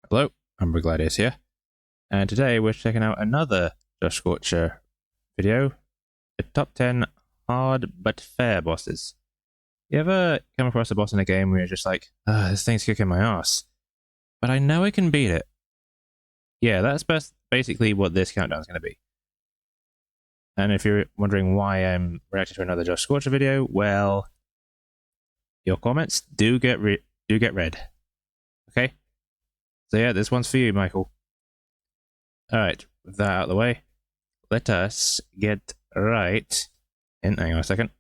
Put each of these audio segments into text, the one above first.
Hello, Umbra here, and today we're checking out another Joshscorcher video, the top 10 hard but fair bosses. You ever come across a boss in a game where you're just like, this thing's kicking my ass, but I know I can beat it? Yeah, that's basically what this countdown is going to be. And if you're wondering why I'm reacting to another Joshscorcher video, well, your comments do get read. Okay? So yeah, this one's for you, Michael. Alright, with that out of the way, let us get right in. Hang on a second.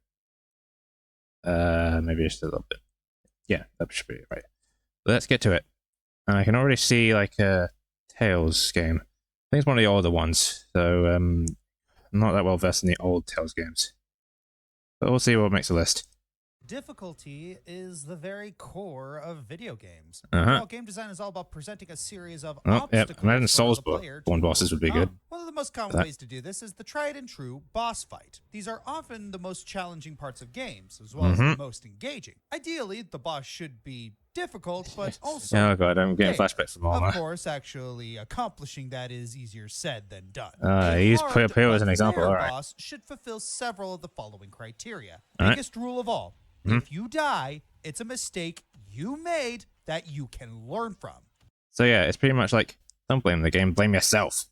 Maybe just a little bit. Yeah, that should be right. Let's get to it. And I can already see like a Tales game. I think it's one of the older ones, so I'm not that well versed in the old Tales games. But we'll see what makes the list. Difficulty is the very core of video games. Game design is all about presenting a series of obstacles. Imagine Soulsborne bosses would be good. One of the most common ways to do this is the tried and true boss fight. These are often the most challenging parts of games, as well as the most engaging. Ideally, the boss should be difficult, but also oh god, I'm getting flashbacks from all that. Of course, actually accomplishing that is easier said than done. Use Puyo as an example. All right. Boss should fulfill several of the following criteria. Biggest rule of all. If you die, it's a mistake you made that you can learn from. So yeah, it's pretty much like, don't blame the game, blame yourself.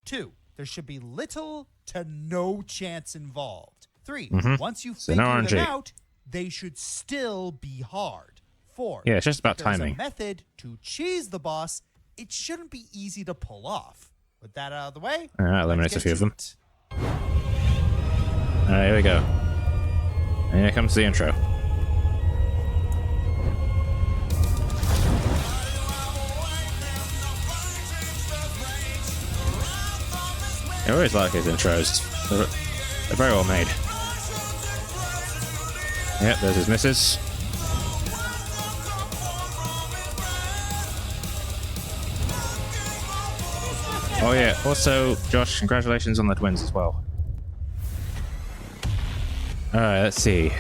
2, there should be little to no chance involved. 3, once you figure them out, they should still be hard. 4, yeah, it's just about timing. timing. A method to cheese the boss, it shouldn't be easy to pull off. With that out of the way, that eliminates a few of them. Alright, here we go. And here comes the intro. I always like his intros. They're very well made. Yep, there's his missus. Oh yeah, also, Josh, congratulations on the twins as well. Alright, let's see.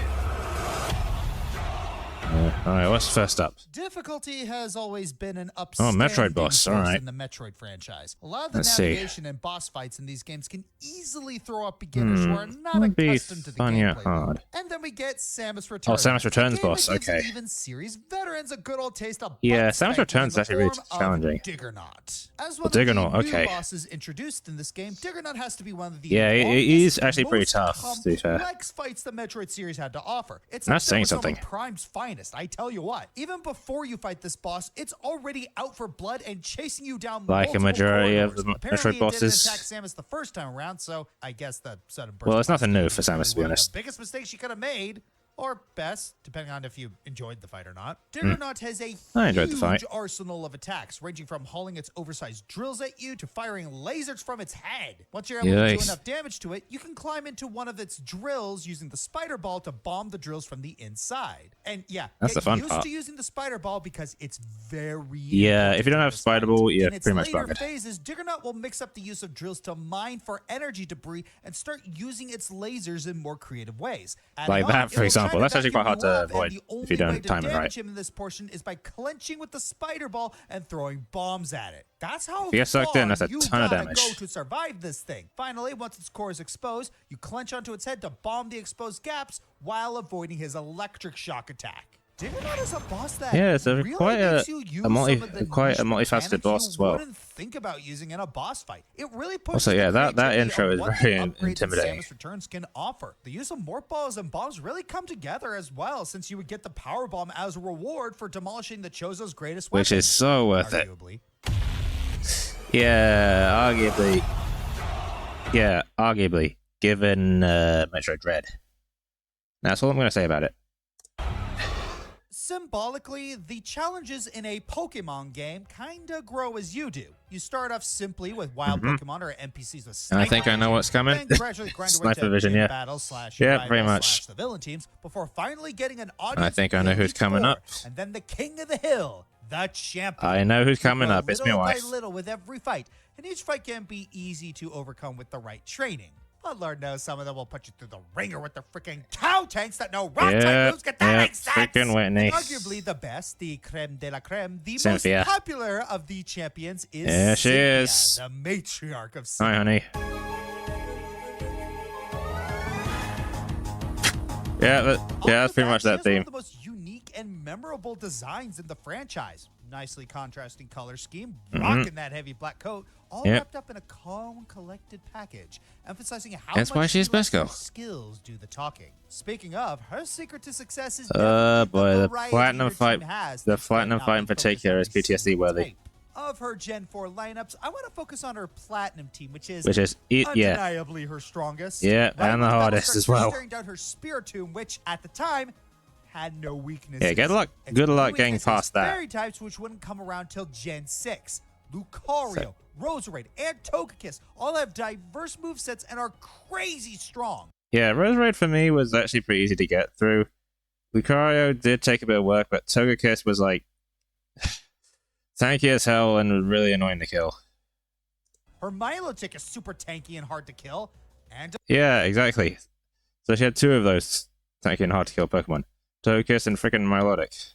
Alright, what's first up? Difficulty has always been an upstanding Metroid boss. Alright. In the Metroid franchise. A lot of the navigation and boss fights in these games can easily throw up beginners who are not accustomed to the gameplay. Hard. And then we get Samus Returns. Oh, Samus Returns boss, okay. Even series veterans a good old taste of Samus Returns is actually really challenging. Diggernaut. As one Diggernaut, of the new bosses introduced in this game, Diggernaut has to be one of the he's actually pretty tough, to be fair. Complex fights the Metroid series had to offer. It's not saying something. Prime's finest, I tell you what. Even before you fight this boss, it's already out for blood and chasing you down like a majority of the Metroid bosses. It didn't attack Samus the first time around, so I guess that sudden burst. Well, it's nothing new for Samus, to be honest. The biggest mistake she could have made. Or best, depending on if you enjoyed the fight or not. Diggernaut has a huge arsenal of attacks, ranging from hauling its oversized drills at you to firing lasers from its head. Once you're able to do enough damage to it, you can climb into one of its drills using the spider ball to bomb the drills from the inside. And yeah, that's the fun used part. To using the spider ball because it's very if you don't have spider ball, you're pretty much bugged. In its later phases, Diggernaut will mix up the use of drills to mine for energy debris and start using its lasers in more creative ways. Like that, for example. That's actually quite hard to avoid if you don't time it right. Him in this portion is by clenching with the spider ball and throwing bombs at it. That's how if you get sucked in, that's a ton of damage. Go to survive this thing. Finally, once its core is exposed, you clench onto its head to bomb the exposed gaps while avoiding his electric shock attack. Diggernaut is a boss that it's really quite a multifaceted boss as well. Think about using in a boss fight. It really pushes also, that intro is very intimidating. Samus Returns can offer. The use of morph balls and bombs really come together as well, since you would get the power bomb as a reward for demolishing the Chozo's greatest weapon. Which is so worth arguably. Yeah, arguably, given Metroid Dread. That's all I'm going to say about it. Symbolically, the challenges in a Pokemon game kinda grow as you do. You start off simply with wild Pokemon or NPCs with sniper. I think I know what's coming. Sniper vision, yeah. Pretty much. The villain teams before finally getting an audience. I think I know who's coming up. And then the king of the hill, the champion. I know who's coming up. It's my wife. Little by little with every fight, and each fight can be easy to overcome with the right training. But Lord knows some of them will put you through the ringer with the freaking cow tanks that know rock-type moves. Get that makes sense? Freaking Whitney. And arguably the best, the creme de la creme, the Cynthia. most popular of the champions is Yeah, she Cynthia, is. the matriarch of Hi, honey. Yeah, that's pretty much that theme. One of the most unique and memorable designs in the franchise. Nicely contrasting color scheme, rocking that heavy black coat, all wrapped up in a calm, collected package, emphasizing how that's why she's best girl. Skills do the talking. Speaking of, her secret to success is boy, the platinum fight, in in particular is PTSD worthy. Of her Gen 4 lineups, I want to focus on her platinum team, which is undeniably her strongest. Yeah, and the hardest as well. Staring down her Spear Tomb, which at the time had no weaknesses. Yeah, good luck getting past that. Fairy types which wouldn't come around till Gen 6. Lucario, Roserade, and Togekiss all have diverse movesets and are crazy strong. Yeah, Roserade for me was actually pretty easy to get through. Lucario did take a bit of work, but Togekiss was like tanky as hell and really annoying to kill. Her Milotic is super tanky and hard to kill. And yeah, exactly. So she had two of those tanky and hard to kill Pokemon. Togekiss and freaking Milotic.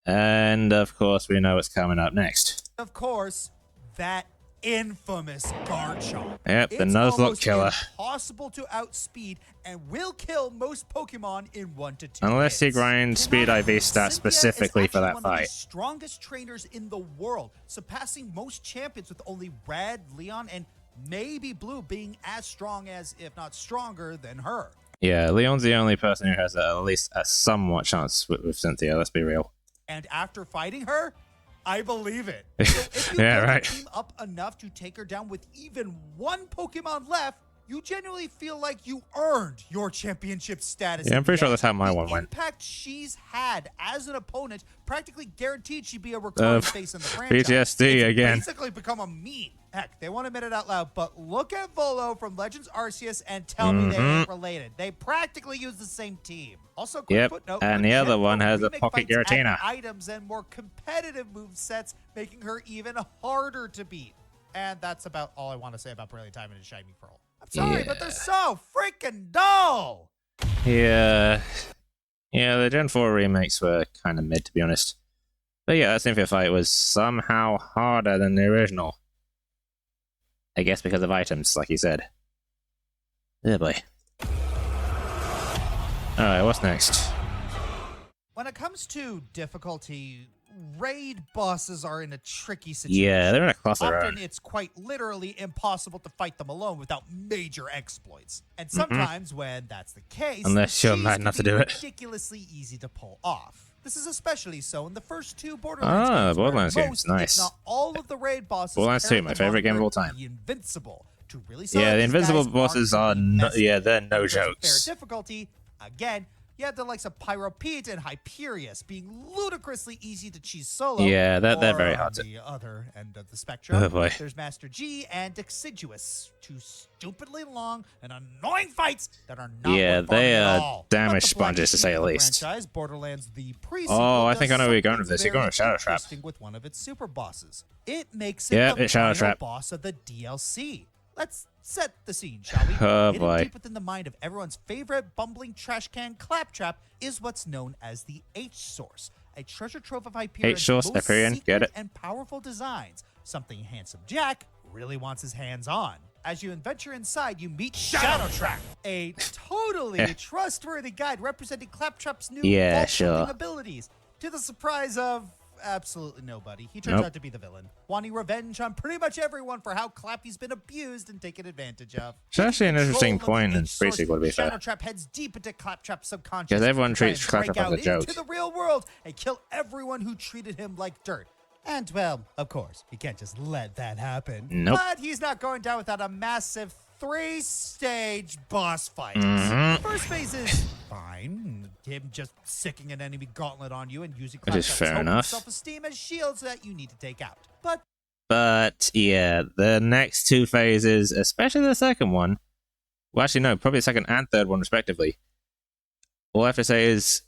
And of course, we know what's coming up next. Of course, that infamous Garchomp. Yep, the Nuzlocke killer. Impossible to outspeed and will kill most Pokemon in 1 to 2 Unless hits. you grind Speed IV stats specifically for that one fight. Of the strongest trainers in the world, surpassing most champions with only Red, Leon, and maybe Blue being as strong as, if not stronger, than her. Yeah, Leon's the only person who has at least a somewhat chance with Cynthia, let's be real. And after fighting her, I believe it. So if you yeah, build right. your team up enough to take her down with even one Pokemon left, you genuinely feel like you earned your championship status. Yeah, I'm pretty sure that's how my one went. The impact she's had as an opponent practically guaranteed she'd be a recurring face in the franchise. PTSD it's again. Basically become a meme. Heck, they won't admit it out loud, but look at Volo from Legends Arceus and tell me they ain't related. They practically use the same team. Also, quick footnote, and the other one has a Pocket Giratina. Items and more competitive movesets, making her even harder to beat. And that's about all I want to say about Brilliant Diamond and Shiny Pearl. I'm sorry, but they're so freaking dull! Yeah, the Gen 4 remakes were kind of mid, to be honest. But yeah, that Cynthia fight was somehow harder than the original. I guess because of items, like you said. Yeah, boy. Alright, what's next? When it comes to difficulty, raid bosses are in a tricky situation. Yeah, they're in a class of their Often own. it's quite literally impossible to fight them alone without major exploits. And sometimes when that's the case, unless you're mad enough to do it, ridiculously easy to pull off. This is especially so in the first two Borderlands games. Borderlands games, games, nice. If not all of the raid bosses. Borderlands 2, my favorite game of all time. Invincible. To really yeah, the invincible bosses are they're no jokes. Fair difficulty, again, you have the likes of Pyropete and Hyperius being ludicrously easy to cheese solo. Yeah, they're very hard to. On the other end of the spectrum, oh boy. There's Master G and Deciduous, two stupidly long and annoying fights that are not they at are all. damage sponges to say the least. Franchise, Borderlands the I think I know where you're going with this. You're going with Shadow Trap. With one of its super bosses. It makes it's Shadow Trap. Boss of the DLC. Let's set the scene, shall we? Oh Hidden boy. Deep within the mind of everyone's favorite bumbling trash can Claptrap is what's known as the H-Source, a treasure trove of Hyperion's H-Source, most Hyperion, secret get it. and powerful designs, something Handsome Jack really wants his hands on. As you adventure inside, you meet Shadow Trap, a totally trustworthy guide representing Claptrap's new vault-building abilities, to the surprise of absolutely nobody. He turns out to be the villain, wanting revenge on pretty much everyone for how Clappy's been abused and taken advantage of. It's actually an interesting point in Pre-Sequel, to be fair. Shadow Trap heads deep into Claptrap's subconscious. Because everyone treats Claptrap as a joke. Into the real world and kill everyone who treated him like dirt. And, well, of course, you can't just let that happen. Nope. But he's not going down without a massive 3-stage boss fight. First phase is fine. Him just sicking an enemy gauntlet on you and using Claptrap's self-esteem as shields that you need to take out. But yeah, the next two phases, especially the second one, well, actually no, probably the second and third one respectively. All I have to say is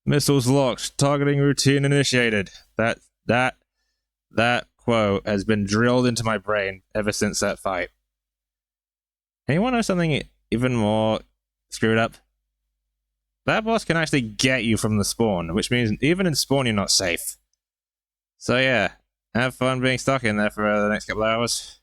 missiles locked, targeting routine initiated. That quote has been drilled into my brain ever since that fight. And you want to know something even more screwed up? That boss can actually get you from the spawn, which means even in spawn you're not safe. So yeah, have fun being stuck in there for the next couple of hours.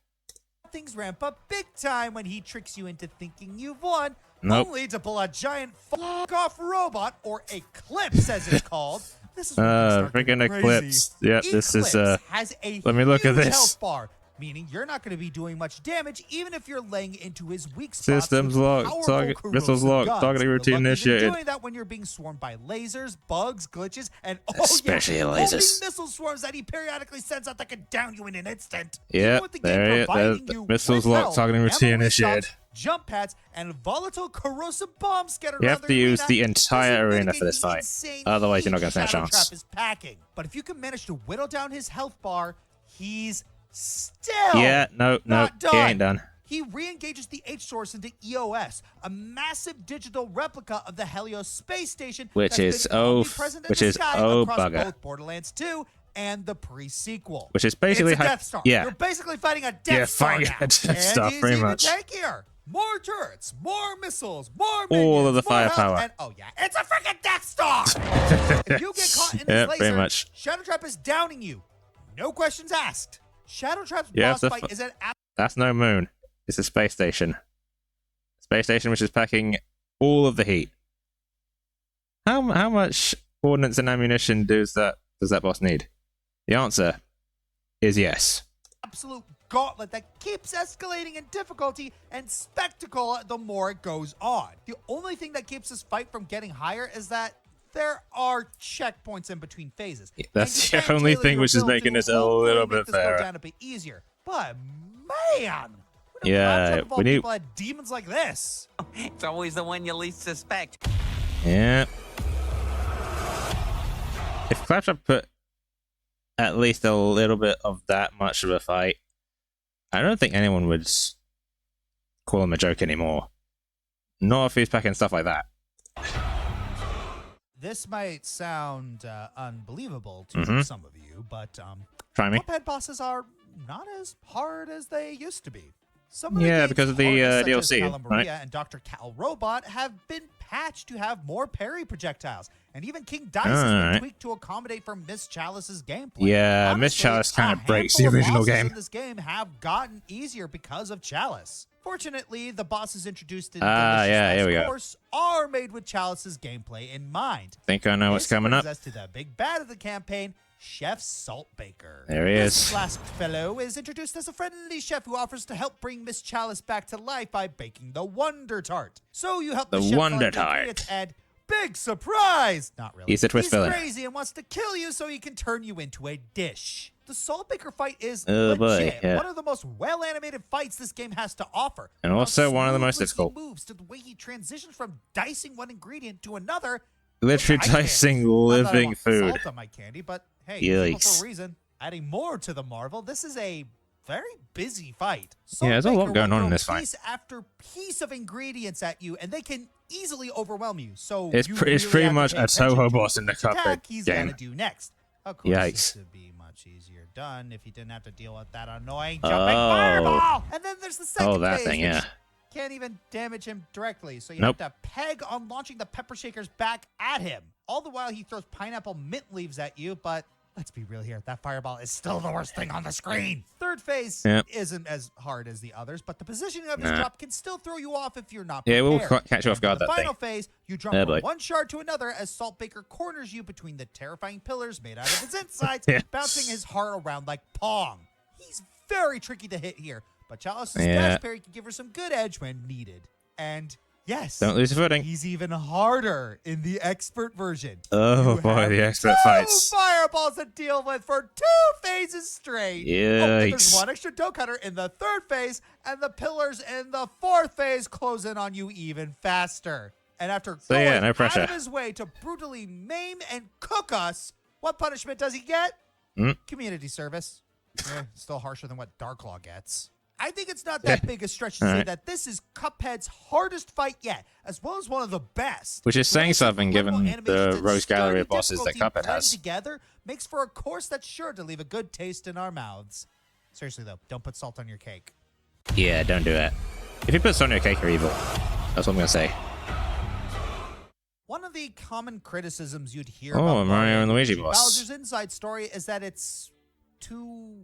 Things ramp up big time when he tricks you into thinking you've won, only to pull a giant fuck-off robot, or Eclipse as it's called. This is freaking Eclipse. Yeah, this is has a let me look at this. Health bar, meaning you're not going to be doing much damage even if you're laying into his weak spots. Systems locked. Target missiles locked. Targeting routine initiated. Doing that when you're being swarmed by lasers, bugs, glitches, and especially lasers. Missile swarms that he periodically sends out that can down you in an instant. Yeah, there it is. Missiles locked. Targeting routine initiated. Jump pads and volatile corrosive bombs scattered around. You have to use the entire arena for this fight. Otherwise, you're not going to stand a chance. Is packing. But if you can manage to whittle down his health bar, he's still no, he ain't done. He re-engages the H-Source into EOS, a massive digital replica of the Helios space station, which is bugger. Both Borderlands 2 and the pre-sequel. Which is basically Death Star. Yeah, you're basically fighting a Death Star now. A Death Star, pretty much. Tankier. More turrets, more missiles, more minions, all of the firepower. And it's a freaking Death Star! If you get caught in this laser, pretty much. Shadow Trap is downing you. No questions asked. Shadow Trap's boss fight is an... That's no moon. It's a space station. Space station which is packing all of the heat. How much ordnance and ammunition does that boss need? The answer is yes. Absolute gauntlet that keeps escalating in difficulty and spectacle the more it goes on. The only thing that keeps this fight from getting higher is that there are checkpoints in between phases. That's the only thing which is making this a little bit fairer. Down a bit easier. But man, we need people had demons like this. It's always the one you least suspect. Yeah. If Claptrap put at least a little bit of that much of a fight, I don't think anyone would call him a joke anymore. Not if he's packing stuff like that. This might sound unbelievable to some of you, but try me. Cuphead bosses are not as hard as they used to be. Some of the because of the DLC, right? And Dr. Cal Robot have been patched to have more parry projectiles, and even King Dice has been tweaked to accommodate for Miss Chalice's gameplay. Yeah, Miss Chalice kind of breaks the original game. In this game have gotten easier because of Chalice. Fortunately, the bosses introduced in here we course are made with Chalice's gameplay in mind. Think I know what's coming up. This brings us to the big bad of the campaign, Chef Saltbaker. There he is. This last fellow is introduced as a friendly chef who offers to help bring Miss Chalice back to life by baking the Wonder Tart. So you help the chef Wonder Tart. And big surprise! Not really. He's a twist villain. He's crazy and wants to kill you so he can turn you into a dish. The Saltbaker fight is legit. One of the most well-animated fights this game has to offer. And also one of the most difficult. Moves to the way he transitions from dicing one ingredient to another. Literally dicing living food. Salt on my candy, but hey, yikes. For a reason. Adding more to the marvel, this is a very busy fight. There's a lot going on in this fight. Piece after piece of ingredients at you, and they can easily overwhelm you. So it's pretty much a Toho boss in the Cuphead he's game. Gonna do next. Of course, this would be much easier done if you didn't have to deal with that annoying jumping fireball. And then there's the second phase, thing, can't even damage him directly, so you have to peg on launching the pepper shakers back at him. All the while he throws pineapple mint leaves at you, but let's be real here, that fireball is still the worst thing on the screen. Third phase isn't as hard as the others, but the positioning of his drop can still throw you off if you're not prepared. Yeah, it will catch you off guard, that thing. The final phase, you jump from one shard to another as Saltbaker corners you between the terrifying pillars made out of his insides, bouncing his heart around like Pong. He's very tricky to hit here, but Chalice's dash parry can give her some good edge when needed. And yes, don't lose your footing. He's even harder in the expert version. Oh boy, the expert fights. Fireballs to deal with for 2 phases straight. There's one extra dough cutter in the 3rd phase, and the pillars in the 4th phase close in on you even faster. And after going out of his way to brutally maim and cook us, what punishment does he get? Community service. Still harsher than what Darklaw gets. I think it's not that big a stretch to say that this is Cuphead's hardest fight yet, as well as one of the best. Which is saying something given the Rose Gallery of bosses that Cuphead has. Together makes for a course that's sure to leave a good taste in our mouths. Seriously though, don't put salt on your cake. Yeah, don't do that. If you put Sonia or Cake, you're evil. That's what I'm gonna say. One of the common criticisms you'd hear Oh, about Mario and Luigi boss. Bowser's inside story is that it's too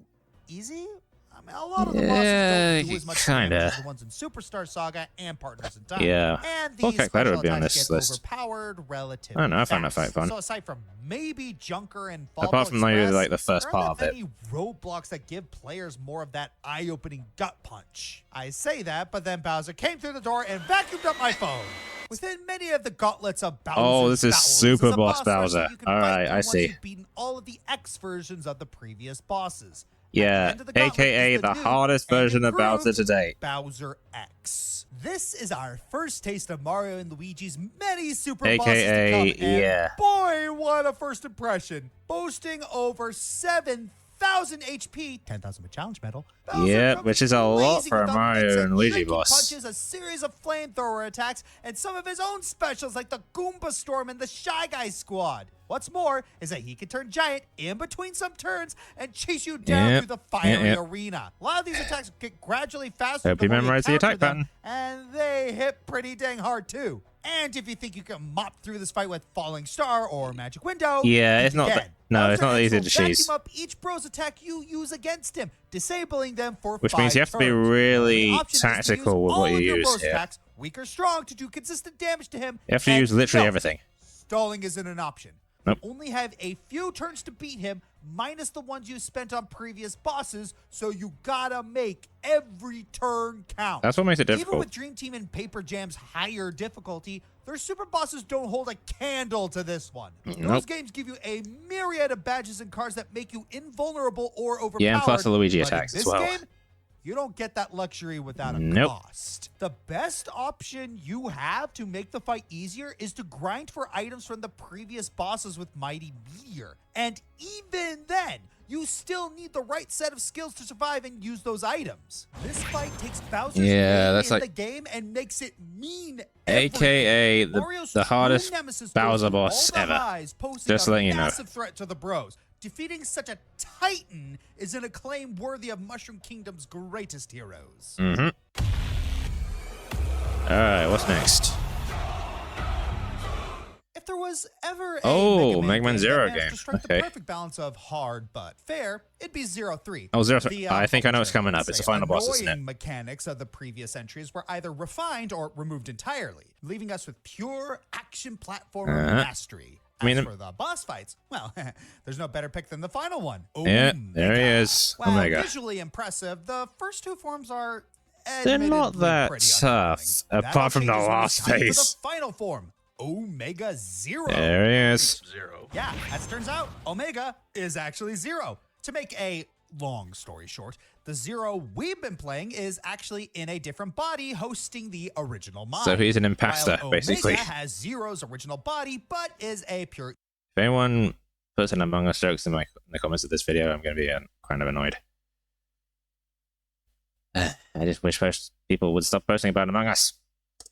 easy. I mean, a lot of the bosses don't do as much damage as the ones in Superstar Saga and Partners in Time. Yeah. And these Cake would be on attacks this get list. overpowered relatively I don't know, I found that fast. fight fun. So aside from maybe Junker and Fall Apart from Express, like the first there part aren't of it. any roadblocks that give players more of that eye-opening gut punch. I say that, but then Bowser came through the door and vacuumed up my phone. Within many of the gauntlets of Bowser's Oh, this is battles Super is a Boss boss rush Bowser. that you can All fight right, through I once see. you've beaten all of the X versions of the previous bosses. Yeah, aka the hardest version of Bowser to date. Bowser X. This is our first taste of Mario and Luigi's many super AKA, bosses to come, and yeah. boy, what a first impression. Boasting over 7,000 HP, 10,000 with challenge medal. Yeah, which is a lot blazing for a with Mario unmixed and Luigi shaky boss. punches, a series of flamethrower attacks, and some of his own specials like the Goomba Storm and the Shy Guy Squad. What's more is that he can turn giant in between some turns and chase you down through the fiery arena. A lot of these attacks get gradually faster. Hope you memorize the attack pattern. And they hit pretty dang hard too. And if you think you can mop through this fight with Falling Star or Magic Window, Yeah, it's not. No, it's Bowser not X easy will to cheese. vacuum up each bro's attack you use against him, disabling them for Which 5 means you have to be turns. really The option is to use tactical with all what of you your use bros here. attacks, weak or strong, to do consistent damage to him. You have to and use literally no, everything. Stalling isn't an option. Nope. You only have a few turns to beat him, minus the ones you spent on previous bosses, so you gotta make every turn count. That's what makes it Even difficult. with Dream Team and Paper Jam's higher difficulty, their super bosses don't hold a candle to this one. Those Nope. games give you a myriad of badges and cards that make you invulnerable or overpowered. Yeah, and plus the Luigi but in attacks as this well. game, you don't get that luxury without a Nope. cost. The best option you have to make the fight easier is to grind for items from the previous bosses with Mighty Meteor. And even then, you still need the right set of skills to survive and use those items. This fight takes Bowser's Yeah, name that's in like- the game and makes it mean AKA everything. Mario's the true hardest nemesis Bowser goes through boss all the ever. highs, posing Just a letting you know. massive threat to the bros. Defeating such a titan is an acclaim worthy of Mushroom Kingdom's greatest heroes. Mm-hmm. Alright, what's next? If there was ever a Oh, Mega Mega Man game Zero that managed game. to strike Okay. the perfect balance of hard but fair, it'd be 0-3. Oh, Zero. The, I think I know what's unfortunate, coming up. It's the final boss, isn't it? annoying mechanics of the previous entries were either refined or removed entirely, leaving us with pure action platformer mastery. I mean, As for the boss fights, well, there's no better pick than the final one. Yeah, Omega. there he is. While Omega. visually impressive, the first two forms are They're not admittedly that pretty tough, underwhelming. That apart all from the changes when last it's time for phase. The final form, Omega Zero. There he is. Yeah, as it turns out, Omega is actually Zero. To make a long story short, the Zero we've been playing is actually in a different body hosting the original mod. So he's an imposter, While basically. Omega has Zero's original body, but is a pure If anyone puts in Among Us jokes in the comments of this video, I'm going to be kind of annoyed. I just wish people would stop posting about Among Us.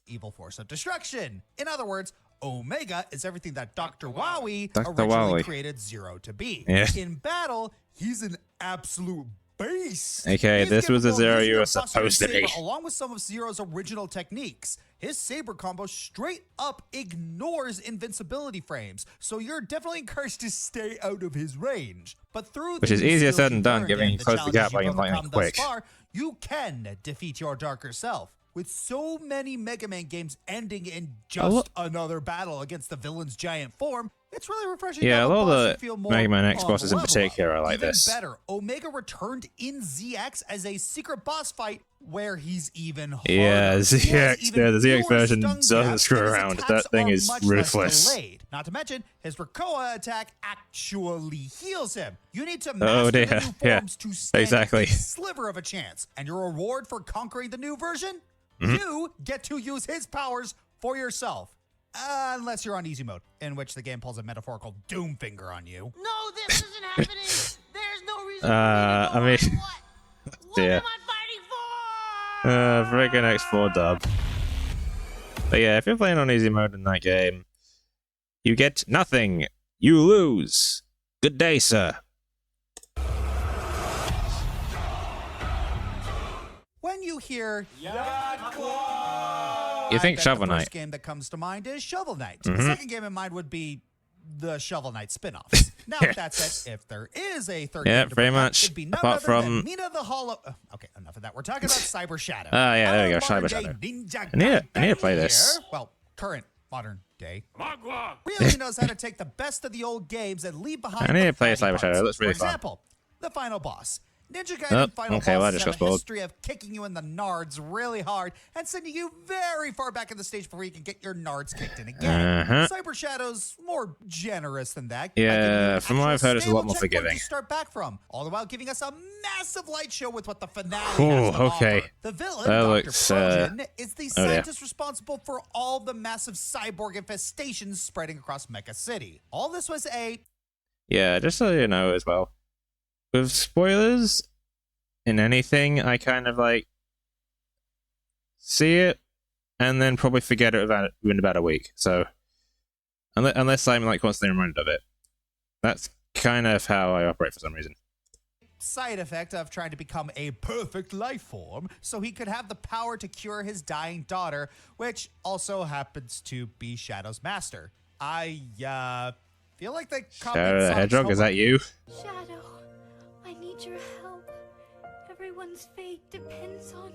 evil force of destruction. In other words, Omega is everything that Dr. Wowie Dr. originally Wowie. created Zero to be. Yeah. In battle, he's an absolute beast. Okay, He's this was the capable of Zero using you a were Buster supposed to Saber be. Along with some of Zero's original techniques. His Saber combo straight up ignores invincibility frames, so you're definitely encouraged to stay out of his range. But through Which the is easier skills said than you've done, learned given and you the close the gap challenges by you've lightning overcome thus quick. far, you can defeat your darker self. With so many Mega Man games ending in just another battle against the villain's giant form, it's really refreshing. to Yeah, have a lot of boss the you feel more Mega Man X on bosses in level particular of. are like Even this. better, Omega returned in ZX as a secret boss fight where he's even harder. Yeah, He has ZX, even yeah, the ZX fewer version stun doesn't gaps, screw and his around. attacks That thing are is much less ruthless. delayed. Not to mention, his Krakoa attack actually heals him. You need to Oh, master dear. the new Yeah, forms to stand exactly. a sliver of a chance. And your reward for conquering the new version? You get to use his powers for yourself. Unless you're on easy mode, in which the game pulls a metaphorical doom finger on you. No, this isn't happening. There's no reason I for me mean, to go on. What dear. am I fighting for? Freaking X4 dub. But yeah, if you're playing on easy mode in that game, you get nothing. You lose. Good day, sir. When you you hear You think Shovel the first Knight? game that comes to mind is Shovel Knight. Mm-hmm. The second game in mind would be the Shovel Knight spin-offs. Now, with that said, if there is a third game to pretty bring up, much. it'd be none Apart other from than Mina the Hollow. Okay, enough of that. We're talking about Cyber Shadow. Yeah, there we go, Cyber Modern-day Shadow. Ninja I need to play Gaiden this. here. Well, current modern day. Really knows how to take the best of the old games and leave behind. I need the to play fatty Cyber parts. Shadow. It looks really For fun. example, the final boss. Ninja Gaiden final okay, well, I bosses just have got a spoiled. history of kicking you in the nards really hard and sending you very far back in the stage before you can get your nards kicked in again. Cyber Shadow's more generous than that. Yeah, from what I've heard, it's a lot more forgiving. To start back from, all the while giving us a massive light show with what the finale Ooh, has to okay. offer. The villain, That Dr. looks, Progen, is the oh, dear. scientist responsible for all the massive cyborg infestations spreading across Mecha City. All this was Yeah, just so you know as well. With spoilers in anything, I kind of like see it and then probably forget it within about a week. So unless I'm like constantly reminded of it, that's kind of how I operate for some reason. side effect of trying to become a perfect life form so he could have the power to cure his dying daughter, which also happens to be Shadow's master. I feel like the Shadow the Hedgehog, is that you? Shadow, I need your help. Everyone's fate depends on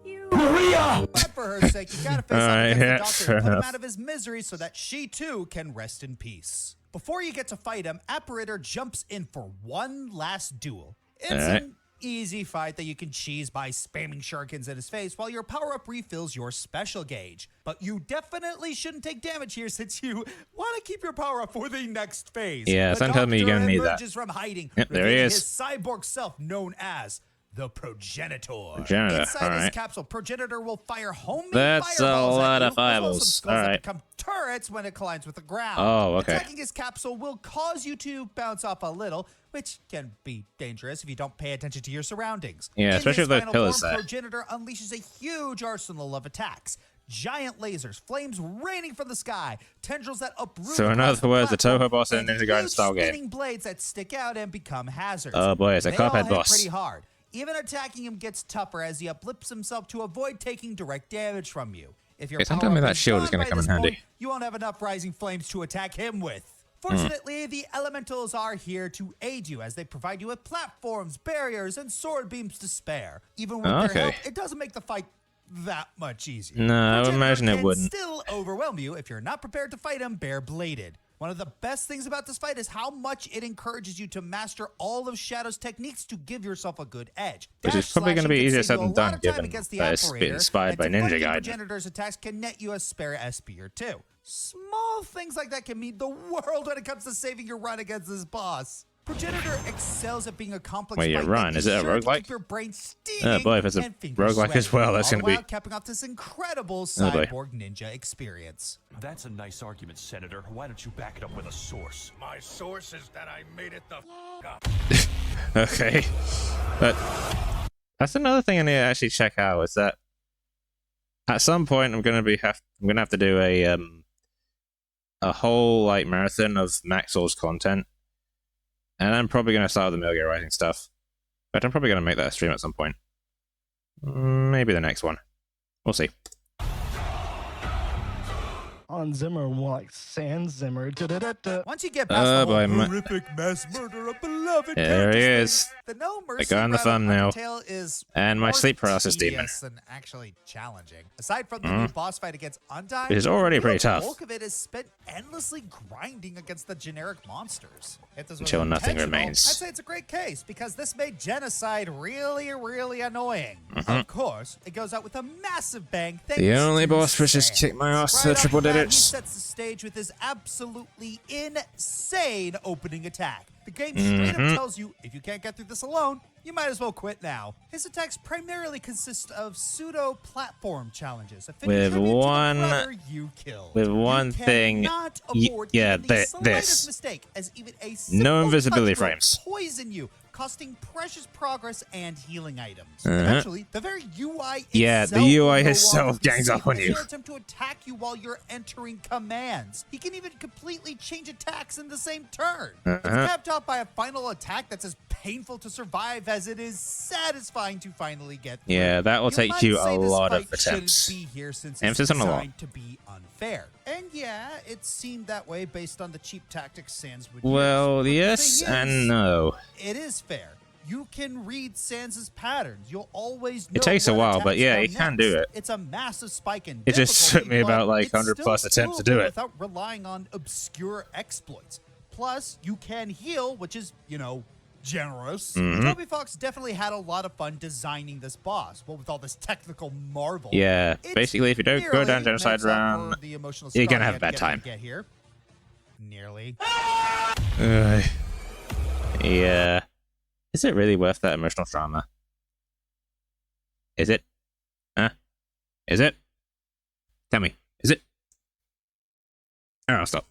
you. But for her sake, you gotta face up Alright, against yeah, the doctor fair and put him enough. out of his misery so that she too can rest in peace. Before you get to fight him, Apparitor jumps in for one last duel. It's an easy fight that you can cheese by spamming shurikens in his face while your power-up refills your special gauge. But you definitely shouldn't take damage here since you want to keep your power-up for the next phase. Yeah, The sometimes you're gonna Doctor need that. emerges from hiding, Yep, there he revealing is. his cyborg self known as the Progenitor. Progenitor, Inside his alright. capsule, Progenitor will fire homemade That's a fireballs lot at of you, as well as some fireballs. skulls that Alright. become turrets when it collides with the ground. Oh, okay. Attacking his capsule will cause you to bounce off a little, which can be dangerous if you don't pay attention to your surroundings. Yeah, In especially his with those final pillars form, there. Progenitor unleashes a huge arsenal of attacks. Giant lasers, flames raining from the sky, tendrils that uproot. So in across other words, the platform, Toho boss in and Ninja Gaiden huge style game. spinning blades that stick out and become hazards. Oh boy, it's a They all Cuphead hit boss. pretty hard. Even attacking him gets tougher as he uplifts himself to avoid taking direct damage from you. If your Okay, sometime power-up that shield is gone gonna by come in this handy. point, you won't have enough rising flames to attack him with. Hmm. Fortunately, the elementals are here to aid you as they provide you with platforms, barriers, and sword beams to spare. Even with Okay. their help, it doesn't make the fight that much easier. No, I would Progenitor imagine it can wouldn't. still overwhelm you if you're not prepared to fight him bare-bladed. One of the best things about this fight is how much it encourages you to master all of Shadow's techniques to give yourself a good edge. Which is probably Dash gonna be slashing easier can said save you than a done, lot of time given against the that it's Apparitor, inspired and by Ninja deflecting Gaiden. Progenitor's attacks can net you a spare SP or two. Small things like that can mean the world when it comes to saving your run against this boss. Progenitor excels at being a complex Wait, your fight run, that is it a sure to roguelike? keep your brain steaming Oh boy, if it's a and fingers roguelike as sweating, well, that's all gonna be- the while capping off this incredible Oh boy. cyborg ninja experience. That's a nice argument, Senator. Why don't you back it up with a source? My source is that I made it the up. Okay, but that's another thing I need to actually check out. Is that at some point I'm gonna have to do a whole like marathon of Max Souls content, and I'm probably gonna start with the Metal Gear Rising stuff. But I'm probably gonna make that a stream at some point. Maybe the next one. We'll see. Hans Zimmer, more like Sans Zimmer. Da-da-da-da. Once you get past the boy, whole horrific mass murder of beloved There he characters is. thing, the no mercy guy on the route of thumbnail. Undertale is And my more sleep paralysis demon. tedious than actually challenging. Aside from the new boss fight against Undyne, It is already the pretty tough. bulk of it is spent endlessly grinding against the generic monsters. If this was Until nothing intentional, remains. I'd say it's a great case because this made genocide really, really annoying. Mm-hmm. Of course, it goes out with a massive bang. Thanks The only to boss which has Sam. kicked my ass to Right the off triple the bat, digits. He sets the stage with his absolutely insane opening attack. The game straight Mm-hmm. up tells you if you can't get through this alone, you might as well quit now. His attacks primarily consist of pseudo-platform challenges. A With tribute to the one- brother you killed. with one You thing- cannot y- afford yeah, even the this. slightest mistake, as even a No simple invisibility touch will frames. poison you, costing precious progress and healing items. Uh-huh. Eventually, the very UI Yeah, itself the UI will no itself longer be gangs up safe on as you. he'll attempt to attack you while you're entering commands. He can even completely change attacks in the same turn. It's Uh-huh. capped off by a final attack that's as painful to survive as it is satisfying to finally get through. Yeah, that will take you a lot of fight attempts. Shouldn't be here since it's Emphasis on a lot. designed to be unfair. And yeah, it seemed that way based on the cheap tactics Sans would Well, use. yes and no. It is fair. You can read Sans' patterns. You'll always know It takes a what while, attacks but yeah, come you can next. do it. It's a massive spike in It just took difficulty, me about but like it's 100 still plus attempts to do doable it. without relying on obscure exploits. Plus, you can heal, which is, you know, generous. Toby Fox definitely had a lot of fun designing this boss, but with all this technical marvel. Yeah, it basically, if you don't go down nearly Genocide makes up for Run, the emotional you're scar gonna you have a had bad to time. Get here. Nearly. Yeah. Is it really worth that emotional drama? Is it? Huh? Is it? Tell me. Is it? Oh, I'll stop.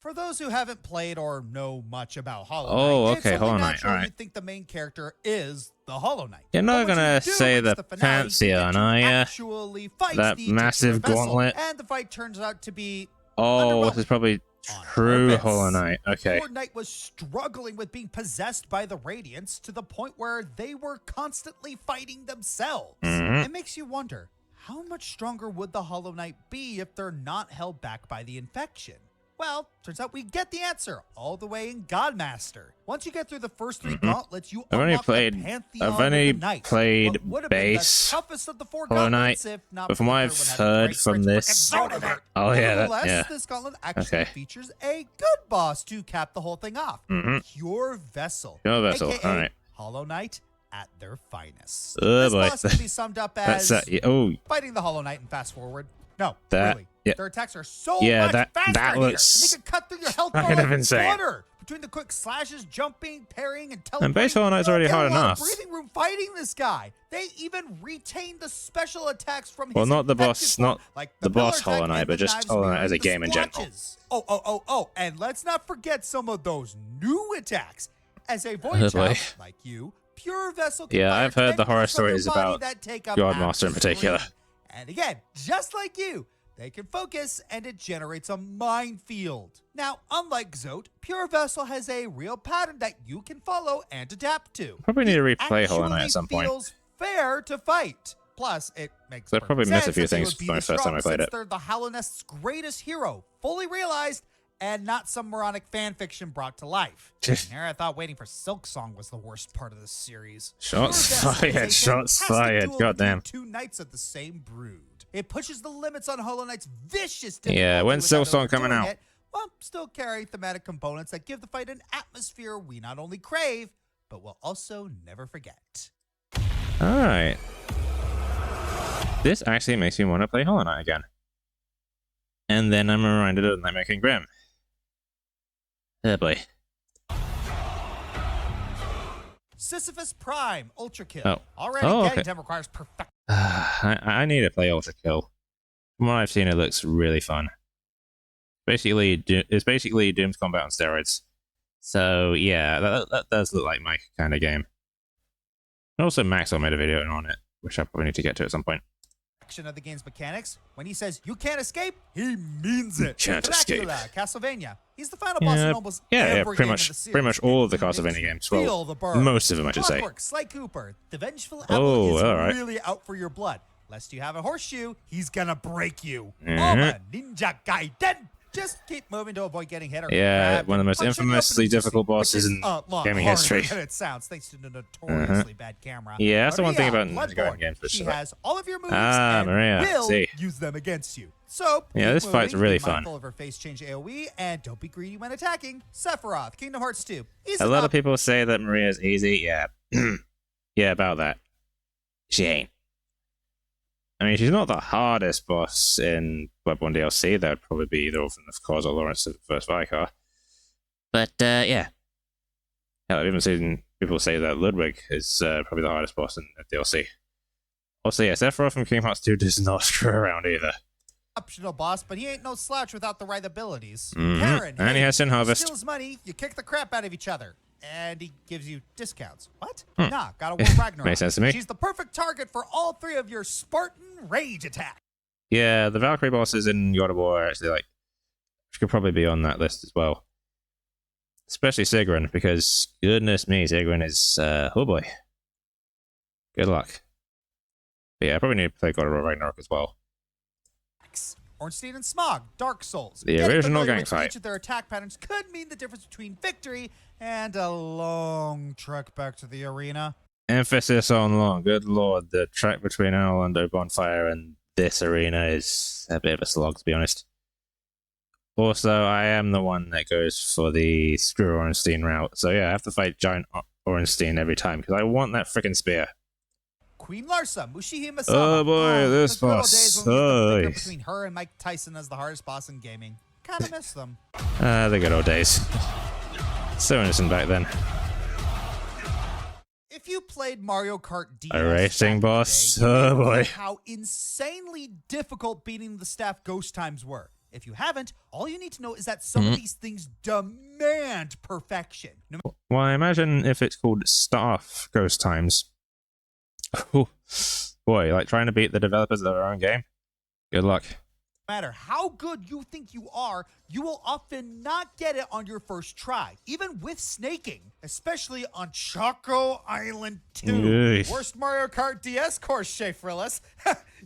For those who haven't played or know much about Hollow Knight, Oh, it's okay, only Hollow Knight, natural alright. you'd think the main character is the Hollow Knight. You're not But once gonna you do say reach the finale, you Pantheon, get to are ya? actually fight That Steve to massive Pure Vessel, gauntlet? and the fight turns out to be Oh, this is probably on true purpose. Hollow Knight. Okay. Poor Knight was struggling with being possessed by the Radiance to the point where they were constantly fighting themselves. It makes you wonder, how much stronger would the Hollow Knight be if they're not held back by the infection? Well, turns out we get the answer all the way in Godmaster. Once you get through the first three gauntlets, you I've only unlock played- the Pantheon I've of the only Knight, played what would have been the base toughest of the four Hollow gauntlets, Knight, if not but from what I've because everyone had a heard great from French this- frickin' sound of it. Oh, yeah, that- Nevertheless, yeah. this gauntlet actually Okay. features a good boss to cap the whole thing off. Pure Vessel. Pure Vessel, AKA alright. Hollow Knight at their finest. Oh, this boy. boss can be summed up as That's oh, fighting the Hollow Knight and fast forward. No, That- really. yeah. Their attacks are so Yeah, much that- faster that here. looks And they can cut through your health kind bar of like insane. butter. Between the quick slashes, jumping, parrying, and teleporting, And base Hollow Knight's already you don't hard get a lot enough. of breathing room fighting this guy. They even retain the special attacks from his Well, not the infected boss- form, not like the boss pillar Hollow attack Knight, and but the just knives Hollow Knight as a mirroring the game in general. splotches. Oh, and let's not forget some of those new attacks. As a void Oh, boy. child like you, Pure Vessel can Yeah, fire I've heard the horror tentacles from your stories body about that take up Godmaster half the in particular. screen. And again, just like you, they can focus and it generates a minefield. Now, unlike Zote, Pure Vessel has a real pattern that you can follow and adapt to. Probably need to It replay Hollow Knight at actually some point. feels fair to fight. Plus, it makes So I probably perfect missed a sense few that they things would be from the this first time I strong played since it. They're the Hollow Nest's greatest hero, fully realized, and not some moronic fan fiction brought to life. Here I thought waiting for Silk Song was the worst part of this series. Shots Pure Vessel is fired, a shots fantastic fired, duel goddamn. between two knights of the same brood. It pushes the limits on Hollow Knight's vicious Yeah, difficulty when's Silk without Song coming overdoing out? it, while still carry thematic components that give the fight an atmosphere we not only crave, but will also never forget. Alright. This actually makes me want to play Hollow Knight again. And then I'm reminded of Nightmare King Grim. Oh boy. Sisyphus Prime Ultra Kill. Oh. Already Oh, getting okay. them requires perfect. I need to play Ultra Kill. From what I've seen, it looks really fun. It's basically Doom's Combat on steroids. So yeah, that does look like my kind of game. And also, Maxwell made a video on it, which I probably need to get to at some point. Of the game's mechanics. When he says you can't escape, he means it. Can't escape. Dracula, Castlevania. He's the final boss in almost every game in the series. pretty much all of the He makes Castlevania you games. feel Well, the burn. most of them, I should say. Clockwork, Sly Cooper. The Vengeful Oh, Apple is alright. really out for your blood. Lest you have a horseshoe, he's gonna break you. Mhm. Alma, Ninja Gaiden. Just keep moving to avoid getting hit or Yeah, grabbed one of the most and punching you up infamously in the difficult which bosses is in a lot gaming harder history. than it sounds, thanks to the notoriously bad camera. Yeah, that's the one thing Maria, about Bloodborne. Dragon games, which She is like- has all of your moves Ah, and Maria, will see. use them against you. So Yeah, keep this fight's moving, really be fun. mindful of her face change AoE, and don't be greedy when attacking. Sephiroth, Kingdom Hearts 2. Easy A lot enough. of people say that Maria's easy. Yeah. Yeah, about that. She ain't. I mean, she's not the hardest boss in Bloodborne DLC. That would probably be either of course or Lawrence vs. Vicar. But, yeah. Hell, I've even seen people say that Ludwig is probably the hardest boss in DLC. Also, yeah, Sephiroth from Kingdom Hearts 2 does not screw around either. Optional boss, but he ain't no slouch without the right abilities. Mhm. Karen, And he has Sin Harvest. Steals money, you kick the crap out of each other. And he gives you discounts. What? Hmm. Nah, gotta war Ragnarok. Makes sense to me. She's the perfect target for all three of your Spartan rage attacks. Yeah, the Valkyrie bosses in God of War are actually like, which could probably be on that list as well. Especially Sigrun, because goodness me, Sigrun is, oh boy. Good luck. But yeah, I probably need to play God of War Ragnarok as well. Ornstein and Smog, Dark Souls. The Getting original familiar gang with fight. Each of their attack patterns could mean the difference between victory and a long trek back to the arena. Emphasis on long. Good lord, the track between Orlando Bonfire and this arena is a bit of a slog, to be honest. Also, I am the one that goes for the Screw Ornstein route, so yeah, I have to fight Giant Ornstein every time, because I want that freaking spear. Queen Larsa, Mushihime Sama. Oh boy, this the good old boss. days when we used to bicker between her and Mike Tyson as the hardest boss in gaming. Kinda miss them. The good old days. So innocent back then. If you played Mario Kart DS, A racing boss? Day, Oh boy. how insanely difficult beating the staff ghost times were. If you haven't, all you need to know is that some of these things demand perfection. Well, I imagine if it's called Staff Ghost Times. Oh, boy, like trying to beat the developers of their own game? Good luck. No matter how good you think you are, you will often not get it on your first try, even with snaking, especially on Choco Island 2. Worst Mario Kart DS course, Shafrillis.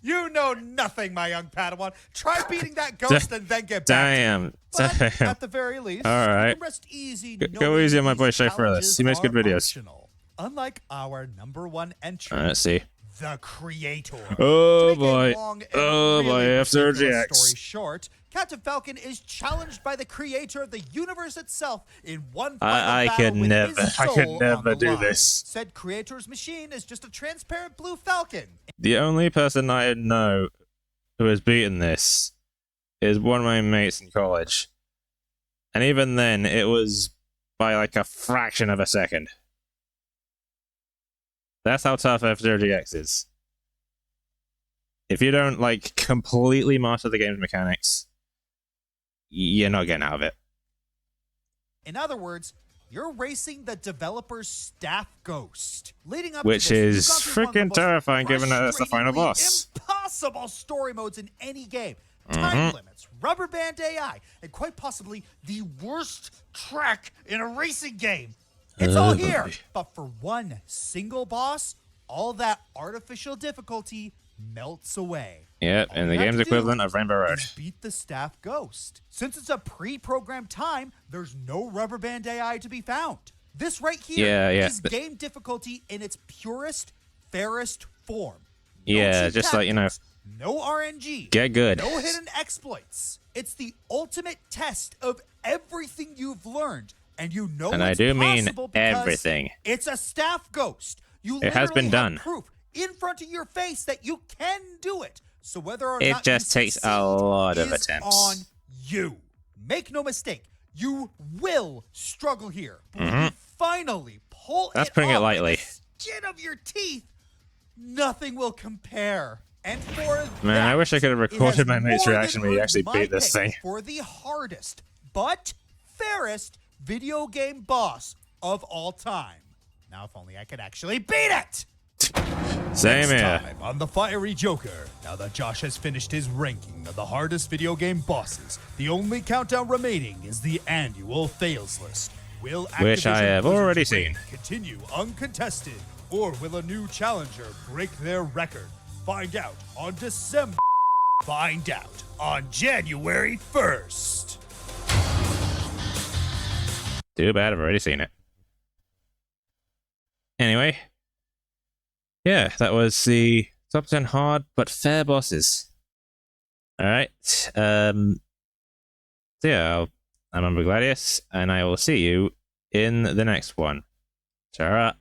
You know nothing, my young Padawan. Try beating that ghost and then get back. Damn. But Damn. at the very least, All right. you can rest easy. Go easy on my boy Shafrillis. He makes good videos. Optional, unlike our #1 entry. Let's see. The Creator. Oh To make a boy. long and Oh boy, really F-Zero ridiculous GX. Story short, Captain Falcon is challenged by the creator of the universe itself in one final I battle could with never- his I could soul never on the do line. this. Said creator's machine is just a transparent blue falcon. The only person I know who has beaten this is one of my mates in college. And even then, it was by like a fraction of a second. That's how tough F-Zero GX is. If you don't, like, completely master the game's mechanics, you're not getting out of it. In other words, you're racing the developer's staff ghost. Leading up Which to this, is you've gone through one of the freaking most terrifying given that that's the final boss. Impossible story modes in any game. Time limits, rubber band AI, and quite possibly the worst track in a racing game. It's all here. But for one single boss, all that artificial difficulty melts away. Yep, All and the you have game's to do equivalent of Rainbow Road. is beat the staff ghost. Since it's a pre-programmed time, there's no rubber band AI to be found. This right here is game difficulty in its purest, fairest form. No Yeah, cheat just like, you know, tactics, no RNG. get good. No hidden exploits. It's the ultimate test of everything you've learned. And you know And I it's do mean possible because everything. It's a staff ghost. You It has been literally done. have proof in front of your face that you can do it. So whether or It not just you takes a succeed lot of is attempts. on you. Make no mistake, you will struggle here. But when you finally pull That's it putting it off lightly. with the skin of your teeth, nothing will compare. And for Man, I that, wish I could have it recorded has my mate's more than reaction when he earned actually my beat this pick thing. for the hardest but fairest video game boss of all time. Now, if only I could actually beat it! Same here. Time on the Fiery Joker. Now that Josh has finished his ranking of the hardest video game bosses, the only countdown remaining is the annual fails list. Will Which I Activision have Blizzard's already reign seen. continue uncontested, or will a new challenger break their record? Find out on December. Find out on January 1st. Too bad, I've already seen it. Anyway. Yeah, that was the top 10 hard but fair bosses. Alright. So yeah, I'm Umbra Gladius, and I will see you in the next one. Ta-ra.